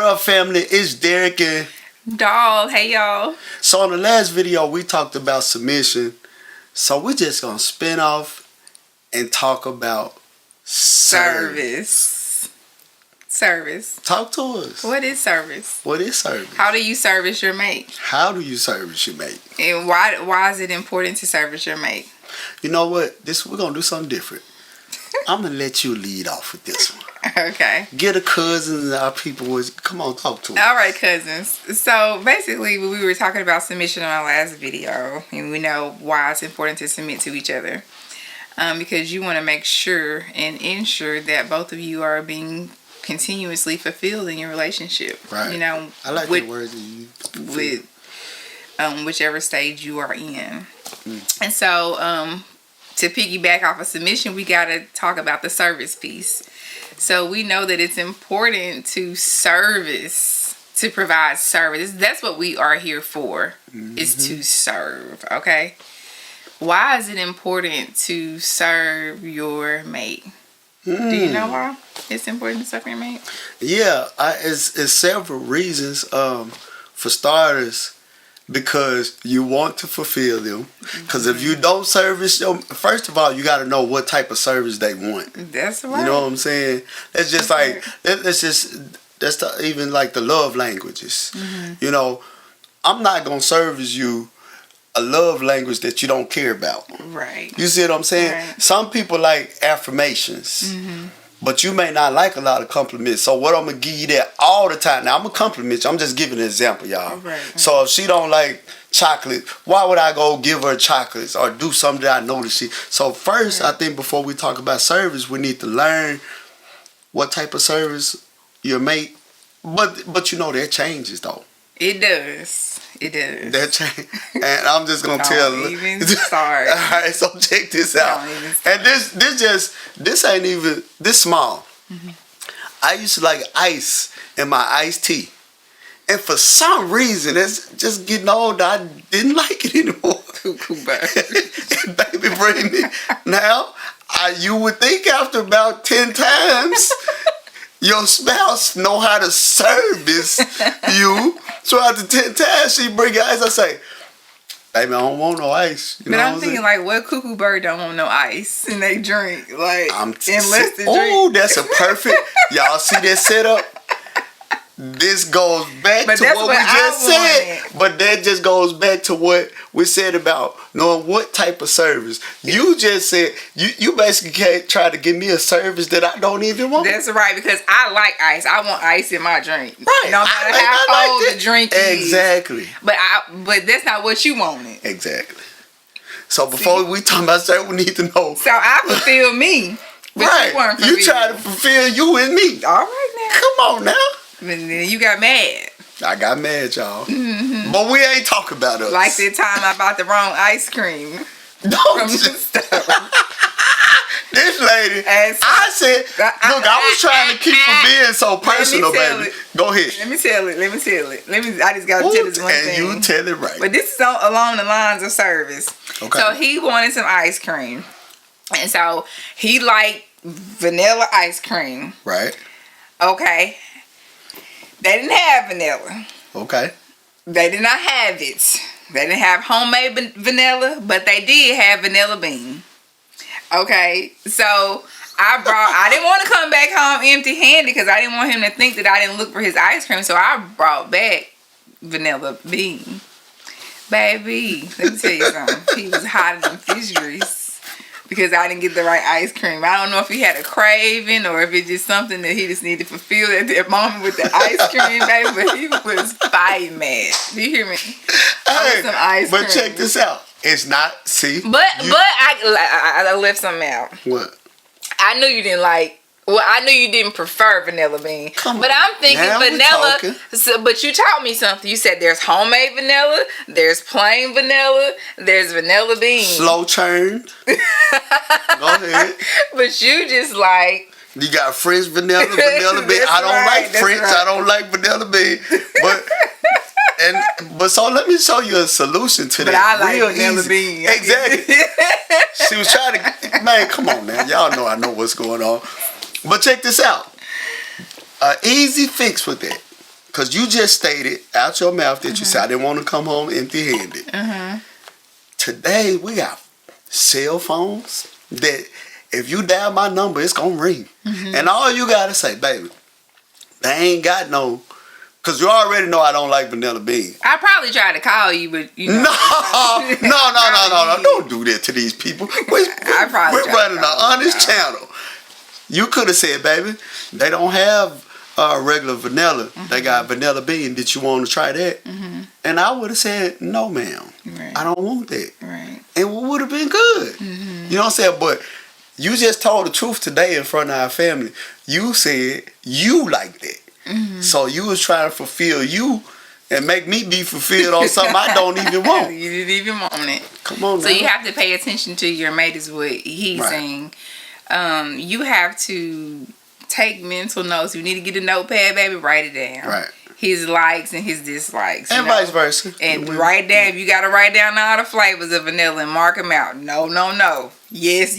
up, family? It's Derrick and Doll. Hey, y'all. So in the last video, we talked about submission. So we're just going to spin off and talk about service. Talk to us. What is service? What is service? How do you service your mate? How do you service your mate? And why is it important to service your mate? You know what? We're going to do something different. I'm going to let you lead off with this one. Okay. Get a cousin and our people. Come on, talk to us. All right, cousins. So basically, we were talking about submission on our last video, and we know why it's important to submit to each other. Because you want to make sure and ensure that both of you are being continuously fulfilled in your relationship. Right. You know, I like the words that you with whichever stage you are in. And so, to piggyback off of submission, we got to talk about the service piece. So we know that it's important to provide service. That's what we are here for, is to serve, okay? Why is it important to serve your mate? Do you know why it's important to serve your mate? Yeah, it's several reasons. For starters, because you want to fulfill them. Because if you don't service them, first of all, you got to know what type of service they want. That's right. You know what I'm saying? It's just like, even like the love languages. You know, I'm not going to service you a love language that you don't care about. Right. You see what I'm saying? Right. Some people like affirmations. But you may not like a lot of compliments. So what I'm going to give you that all the time. Now, I'm going to compliment you. I'm just giving an example, y'all. Right. So if she don't like chocolate, why would I go give her chocolates or do something that I know that she... So first, I think before we talk about service, we need to learn what type of service your mate... But you know, that changes, though. It does. It does. That change, and I'm just gonna tell. Don't even start. All right, so check this out. And this ain't even this small. I used to like ice in my iced tea, and for some reason, it's just getting old. I didn't like it anymore. And baby, bring me now. You would think after about 10 times. Your spouse know how to service you. So after 10 times, she bring ice. I say, baby, I don't want no ice. You know I'm thinking, like, what cuckoo bird don't want no ice in they drink? Like, unless they drink. Oh, that's a perfect. Y'all see that setup? This goes back to what we just said. But that just goes back to what we said about knowing what type of service. You just said, you basically can't try to give me a service that I don't even want. That's right, because I like ice. I want ice in my drink. Right. No matter how cold the drink is. Exactly. But that's not what you wanted. Exactly. So before we talk about service, we need to know. So I fulfill me. But right. You try to fulfill you and me. All right now. Come on now. And then you got mad. I got mad, y'all. But we ain't talking about us. Like the time I bought the wrong ice cream. Don't This lady, I said, look, I was trying to keep from being so personal, baby. Go ahead. Let me tell it. I just got to tell this one thing. And you tell it right. But this is along the lines of service. Okay. So he wanted some ice cream. And so he liked vanilla ice cream. Right. Okay. They didn't have vanilla. Okay. They did not have it. They didn't have homemade vanilla, but they did have vanilla bean. Okay, so I didn't want to come back home empty-handed because I didn't want him to think that I didn't look for his ice cream, so I brought back vanilla bean. Baby, let me tell you something. He was hotter than fish grease because I didn't get the right ice cream. I don't know if he had a craving or if it's just something that he just needed to fulfill at that moment with the ice cream, baby, but he was fighting mad. Do you hear me? Hey, some ice cream. Check this out. It's not, see? But I left something out. What? I knew you didn't like, well, I knew you didn't prefer vanilla bean. But I'm thinking vanilla. So, but you taught me something. You said there's homemade vanilla, there's plain vanilla, there's vanilla bean. Slow churned. Go ahead. But you just like. You got French vanilla bean. I don't like French. Right. I don't like vanilla bean. But so let me show you a solution to that. But I like vanilla bean. Exactly. She was trying to, man, come on, man. Y'all know I know what's going on. But check this out. Easy fix with that. because you just stated out your mouth that you said I didn't want to come home empty-handed. Today we got cell phones that if you dial my number, it's gonna ring, and all you gotta say, baby, they ain't got no. Cause you already know I don't like vanilla bean. I probably tried to call you, but you know. No. Don't do that to these people. We're running an honest channel. You could have said, baby, they don't have regular vanilla. They got vanilla bean. Did you want to try that? And I would have said, no, ma'am. Right. I don't want that. Right. And it would have been good. You know what I'm saying? But you just told the truth today in front of our family. You said you like that. So you was trying to fulfill you and make me be fulfilled on something I don't even want. You didn't even want it. Come on now. So you have to pay attention to your mate is what he's saying. You have to take mental notes. You need to get a notepad, baby, write it down. Right. His likes and his dislikes. And vice versa. And write down, if you got to write down all the flavors of vanilla and mark them out. No. Yes.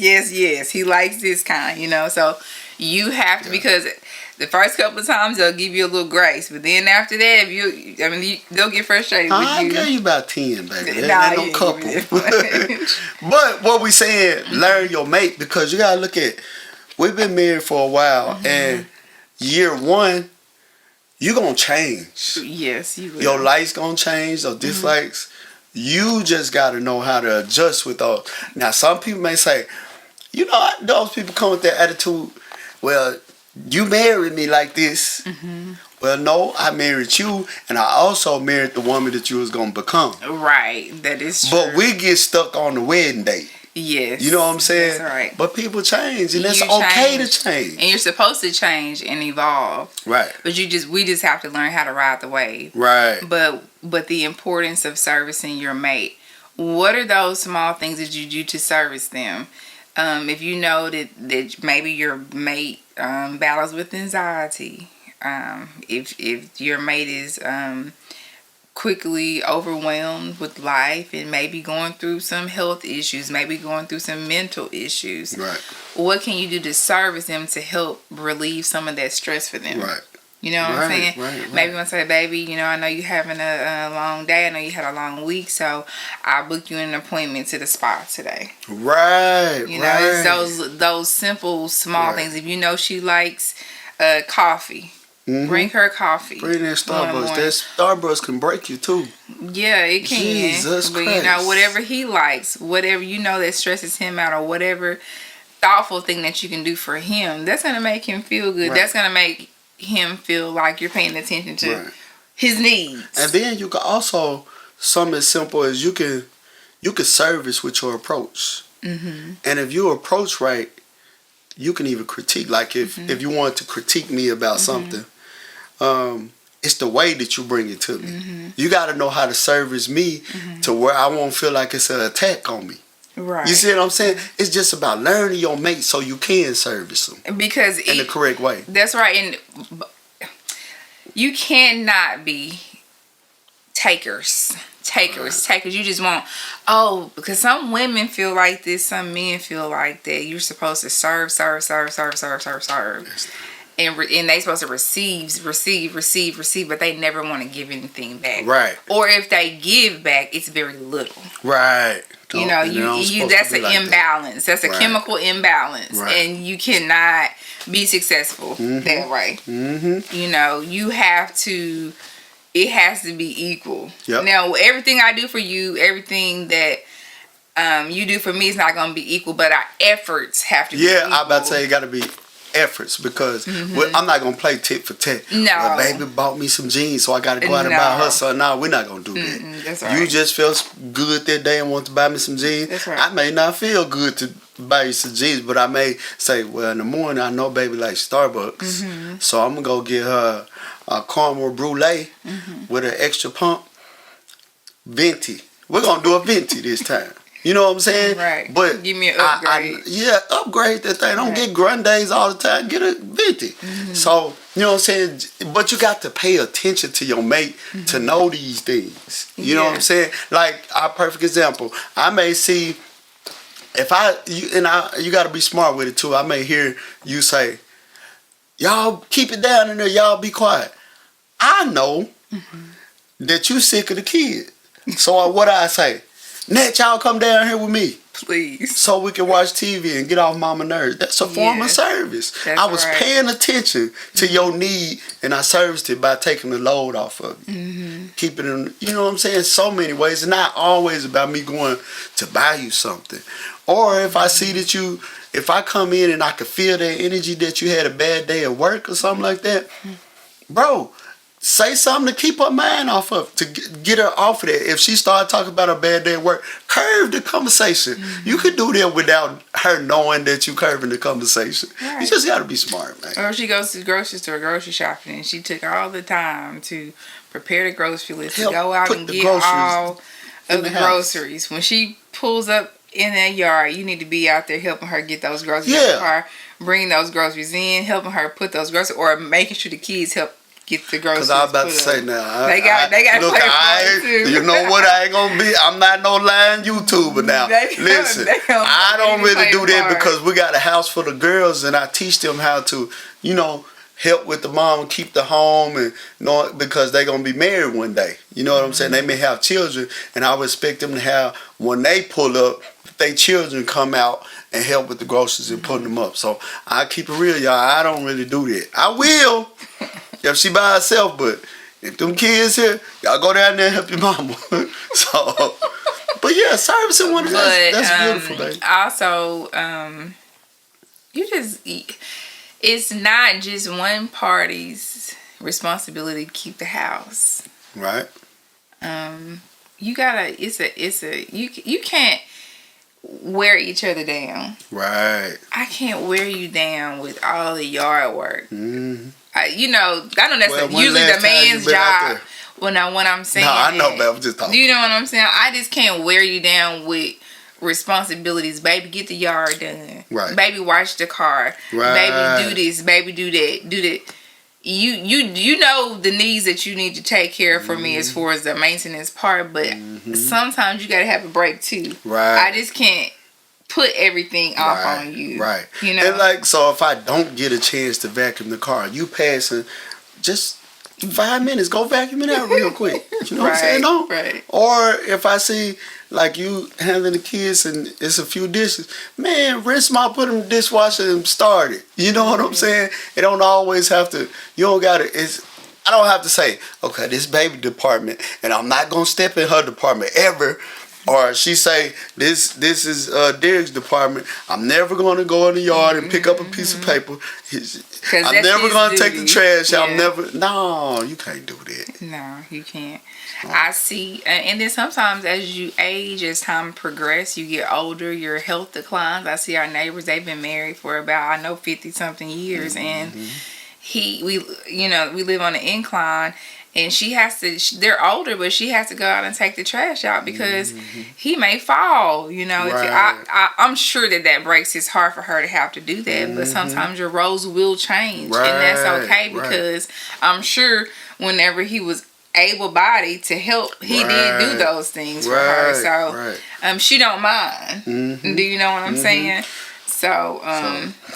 He likes this kind, you know. So you have to, because the first couple of times they'll give you a little grace, but then after that, they'll get frustrated with you. I gave you about 10, baby. That ain't no couple. But what we saying, learn your mate, because you gotta look at. We've been married for a while, and year one, you gonna change. Yes, you will. Your likes gonna change, or dislikes. You just gotta know how to adjust with those. Now, some people may say, you know, those people come with that attitude. Well, you married me like this. Well, no, I married you, and I also married the woman that you was gonna become. Right, that is true. But we get stuck on the wedding date. Yes. You know what I'm saying? That's right. But people change, and it's okay to change. And you're supposed to change and evolve. Right. But we just have to learn how to ride the wave. Right. But the importance of servicing your mate. What are those small things that you do to service them? If you know that maybe your mate battles with anxiety, if your mate is quickly overwhelmed with life and maybe going through some health issues, maybe going through some mental issues, right, what can you do to service them to help relieve some of that stress for them? Right. You know what I'm saying? Right. Maybe you want to say, baby, you know, I know you're having a long day. I know you had a long week, so I booked you an appointment to the spa today. Right. You know, it's those simple, small things. If you know she likes coffee, bring her coffee. Bring that Starbucks. That Starbucks can break you too. Yeah, it can. Jesus but Christ. You know, whatever he likes, whatever you know that stresses him out, or whatever thoughtful thing that you can do for him, that's gonna make him feel good. Right. That's gonna make him feel like you're paying attention to his needs. And then you can also, something as simple as you can service with your approach. And if you approach right, you can even critique. Like if you want to critique me about something, it's the way that you bring it to me. You got to know how to service me to where I won't feel like it's an attack on me. Right. You see what I'm saying? It's just about learning your mate so you can service them. Because in the correct way. That's right. And you cannot be takers. You just want, because some women feel like this, some men feel like that. You're supposed to serve. And they supposed to receive, but they never want to give anything back. Right. Or if they give back, it's very little. Right. You know, you that's an imbalance. That's a chemical imbalance. Right. And you cannot be successful that way. You know, you have to, it has to be equal. Yep. Now, everything I do for you, everything that you do for me is not going to be equal, but our efforts have to be equal. I'm about to say it got to be efforts, because I'm not going to play tit for tat. No. Well, baby bought me some jeans, so I got to go out and buy her some. No, we're not going to do that. That's right. You just felt good that day and want to buy me some jeans. That's right. I may not feel good to buy you some jeans, but I may say, well, in the morning, I know baby likes Starbucks, so I'm going to go get her a caramel brulee with an extra pump. Venti. We're going to do a Venti this time. You know what I'm saying? Right. But give me an upgrade. Upgrade that thing. Don't get grandes all the time. Get a Venti. So, you know what I'm saying? But you got to pay attention to your mate to know these things. You know what I'm saying? Like, our perfect example. I may see, you got to be smart with it too. I may hear you say, y'all keep it down in there. Y'all be quiet. I know that you sick of the kid. So what I say? Next, y'all come down here with me. Please. So we can watch TV and get off mama nerves. That's a form of service. I was paying attention to your need, and I serviced it by taking the load off of you. Keeping it, you know what I'm saying? So many ways. It's not always about me going to buy you something. Or if I see that if I come in and I can feel that energy that you had a bad day at work or something like that, bro, say something to keep her mind off of, to get her off of that. If she started talking about a bad day at work, curve the conversation. You could do that without her knowing that you curving the conversation. Right. You just got to be smart, man. Or if she goes to the grocery store grocery shopping and she took all the time to prepare the grocery list, to go out and get all of the groceries. When she pulls up in that yard, you need to be out there helping her get those groceries out the car, bringing those groceries in, helping her put those groceries, or making sure the kids help get the groceries. Because I was about to say now, they got look, you know what? I ain't gonna be. I'm not no lying YouTuber now. Listen, I don't really do that because we got a house full of girls, and I teach them how to, help with the mom and keep the home, and because they're gonna be married one day. You know what I'm saying? They may have children, and I would expect them to have, when they pull up, their children come out and help with the groceries and putting them up. So I keep it real, y'all. I don't really do that. I will if she by herself, but if them kids here, y'all go down there and help your mama. So, but yeah, servicing one of that's beautiful, baby. Also, it's not just one party's responsibility to keep the house. Right. You can't wear each other down. Right. I can't wear you down with all the yard work. I know that's usually the man's job. When I'm saying, I know, but I'm just talking. Do you know what I'm saying? I just can't wear you down with responsibilities. Baby, get the yard done. Right. Baby, wash the car. Right. Baby, do this. Baby, do that. Do that. You know the needs that you need to take care of for me as far as the maintenance part, but sometimes you gotta have a break too. Right. I just can't put everything off on you. Right. And so if I don't get a chance to vacuum the car, you passing just 5 minutes, go vacuum it out real quick. You know what I'm saying? No? Right. Or if I see like you handling the kids and it's a few dishes, man, rinse them out, put them in the dishwasher and start it. You know what I'm saying? It don't always have to, I don't have to say, okay, this baby department, and I'm not going to step in her department ever. Or she say, this is Derrick's department. I'm never going to go in the yard and pick up a piece of paper. I'm never going to take the trash out. No, you can't do that. No, you can't. I see, and then sometimes as you age, as time progresses, you get older, your health declines. I see our neighbors, they've been married for about, 50-something years, and we live on an incline. And she has to, they're older, but she has to go out and take the trash out because he may fall, Right. I'm sure that breaks his heart for her to have to do that. But sometimes your roles will change. Right. And that's okay because I'm sure whenever he was able-bodied to help, he did do those things for her. So she don't mind. Do you know what I'm saying? So,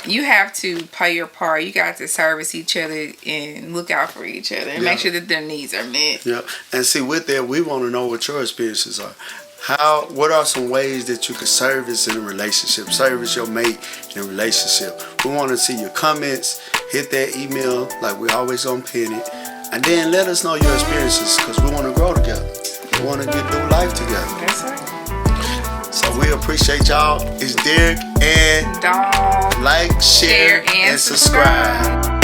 you have to play your part. You got to service each other and look out for each other and make sure that their needs are met. Yeah. And see, with that, we want to know what your experiences are. What are some ways that you can service in a relationship, service your mate in a relationship? We want to see your comments. Hit that email like we always on pin it. And then let us know your experiences because we want to grow together. We want to get through life together. That's right. So we appreciate y'all. It's Derrick and Doll. Like, share, and subscribe.